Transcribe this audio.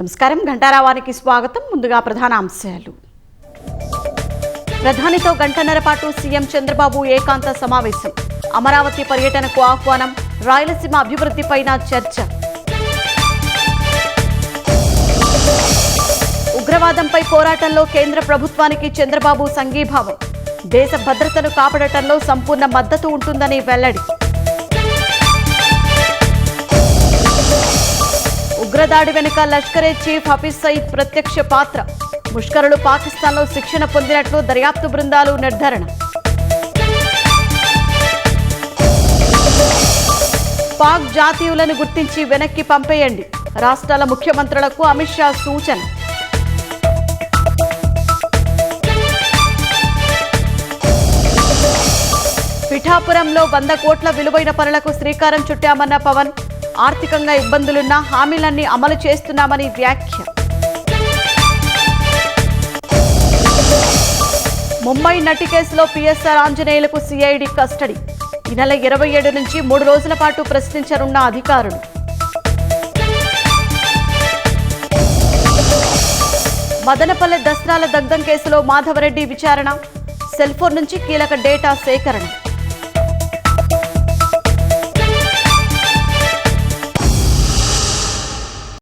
నమస్కారం ఘంటారావానికి స్వాగతం. ముందుగా ప్రధాన అంశాలు. ప్రధానితో గంటన్నర పాటు సీఎం చంద్రబాబు ఏకాంత సమావేశం. అమరావతి పర్యటనకు ఆహ్వానం. రాయలసీమ అభివృద్ధిపైన చర్చ. ఉగ్రవాదంపై పోరాటంలో కేంద్ర ప్రభుత్వానికి చంద్రబాబు సంఘీభావం. దేశ భద్రతను కాపాడటంలో సంపూర్ణ మద్దతు ఉంటుందని వెల్లడి. ఉగ్రదాడి వెనుక లష్కరే చీఫ్ హఫీజ్ సయీద్ ప్రత్యక్ష పాత్ర. ముష్కరులు పాకిస్తాన్లో శిక్షణ పొందినట్లు దర్యాప్తు బృందాలు నిర్ధారణ. పాక్ జాతీయులను గుర్తించి వెనక్కి పంపేయండి. రాష్ట్రాల ముఖ్యమంత్రులకు అమిత్ షా సూచన. పిఠాపురంలో 100 కోట్ల విలువైన పనులకు శ్రీకారం చుట్టామన్న పవన్. ఆర్థికంగా ఇబ్బందులున్నా హామీలన్నీ అమలు చేస్తున్నామని వ్యాఖ్య. ముంబై నటి కేసులో పిఎస్ఆర్ ఆంజనేయులకు సిఐడి కస్టడీ. ఈ నెల 27 నుంచి 3 రోజుల పాటు ప్రశ్నించనున్న అధికారులు. మదనపల్లె దసరాల దగ్ధం కేసులో మాధవరెడ్డి విచారణ. సెల్ఫోన్ నుంచి కీలక డేటా సేకరణ.